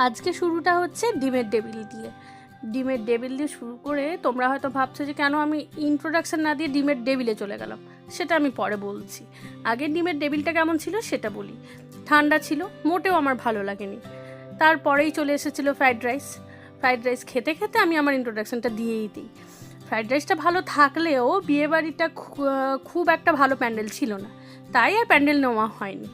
আজকে শুরুটা হচ্ছে ডিমের টেবিল দিয়ে। ডিমের টেবিল দিয়ে শুরু করে তোমরা হয়তো ভাবছো যে কেন আমি ইন্ট্রোডাকশন না দিয়ে ডিমের টেবিলে চলে গেলাম, সেটা আমি পরে বলছি। আগে ডিমের টেবিলটা কেমন ছিল সেটা বলি। ঠান্ডা ছিল, মোটেও আমার ভালো লাগেনি। তারপরেই চলে এসেছিলো ফ্রাইড রাইস। ফ্রাইড রাইস খেতে খেতে আমি আমার ইন্ট্রোডাকশনটা দিয়েই দিই। ফ্রাইড রাইসটা ভালো থাকলেও বিয়েবাড়িটা খুব একটা ভালো প্যান্ডেল ছিল না, তাই আর প্যান্ডেল নেওয়া হয়নি।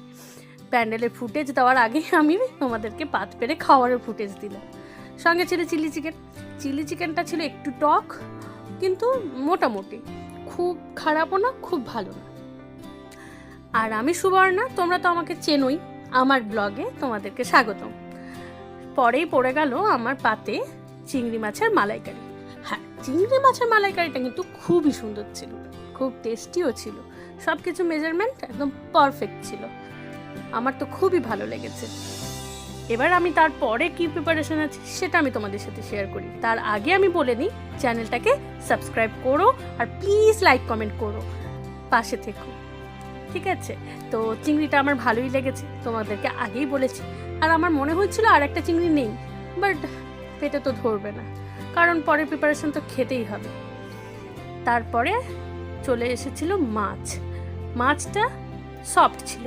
প্যান্ডেলের ফুটেজ দেওয়ার আগেই আমি তোমাদেরকে পাত পেরে খাওয়ারের ফুটেজ দিলাম। সঙ্গে ছিল চিলি চিকেন। চিলি চিকেনটা ছিল একটু টক, কিন্তু মোটামুটি, খুব খারাপও না খুব ভালো না। আর আমি সুবর্ণা, তোমরা তো আমাকে চেনোই, আমার ব্লগে তোমাদেরকে স্বাগতম। পরেই পড়ে গেল আমার পাতে চিংড়ি মাছের মালাইকারি। হ্যাঁ, চিংড়ি মাছের মালাইকারিটা কিন্তু খুবই সুন্দর ছিল, খুব টেস্টিও ছিল, সব কিছু মেজারমেন্ট একদম পারফেক্ট ছিল। আমার তো খুবই ভালো লেগেছে। এবার আমি তারপরে কি প্রিপারেশন আছে সেটা আমি তোমাদের সাথে শেয়ার করি। তার আগে আমি বলে নিই, চ্যানেলটাকে সাবস্ক্রাইব করো আর প্লিজ লাইক কমেন্ট করো, পাশে থেকো, ঠিক আছে? তো চিংড়িটা আমার ভালোই লেগেছে, তোমাদেরকে আগেই বলেছি। আর আমার মনে হচ্ছিল আর একটা চিংড়ি নেই, বাট পেটে তো ধরবে না, কারণ পরের প্রিপারেশন তো খেতেই হবে। তারপরে চলে এসেছিল মাছ। মাছটা সফট ছিল,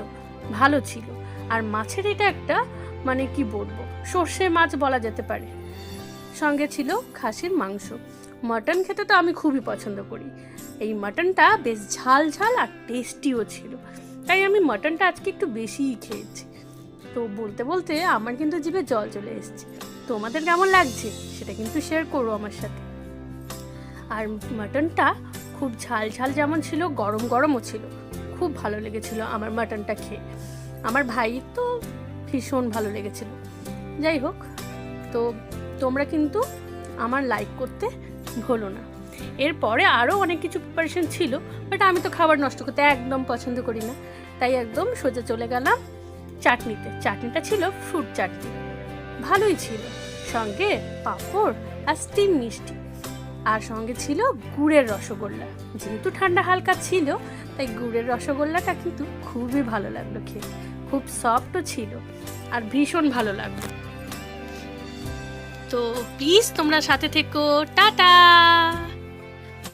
ভালো ছিল। আর মাছের এটা একটা মানে কি বলবো, সর্ষে মাছ বলা যেতে পারে। সঙ্গে ছিল খাসির মাংস। মাটন খেতে তো আমি খুবই পছন্দ করি। এই মাটনটা বেশ ঝাল ঝাল আর টেস্টিও ছিল, তাই আমি মাটনটা আজকে একটু বেশিই খেয়েছি। তো বলতে বলতে আমার কিন্তু জিভে জল চলে এসেছে। তোমাদের কেমন লাগছে সেটা কিন্তু শেয়ার করো আমার সাথে। আর মাটনটা খুব ঝাল ঝাল যেমন ছিল, গরম গরমও ছিল। খুব ভালো লেগেছিল আমার মাটনটা খেয়ে। আমার ভাইয়ের তো ভীষণ ভালো লেগেছিল। যাই হোক, তো তোমরা কিন্তু আমার লাইক করতে ভুলো না। এরপরে আরও অনেক কিছু প্রিপারেশন ছিল, বাট আমি তো খাবার নষ্ট করতে একদম পছন্দ করি না, তাই একদম সোজা চলে গেলাম চাটনিতে। চাটনিটা ছিল ফ্রুট চাটনি, ভালোই ছিল। সঙ্গে পাঁপড় আর স্টিম মিষ্টি, আর সঙ্গে ছিল গুড়ের রসগোল্লা। যেহেতু ঠান্ডা হালকা ছিল, তাই গুড়ের রসগোল্লাটা কিন্তু খুবই ভালো লাগলো খেয়ে। খুব সফটও ছিল আর ভীষণ ভালো লাগলো। তো প্লিজ তোমরা সাথে থেকো। টাটা।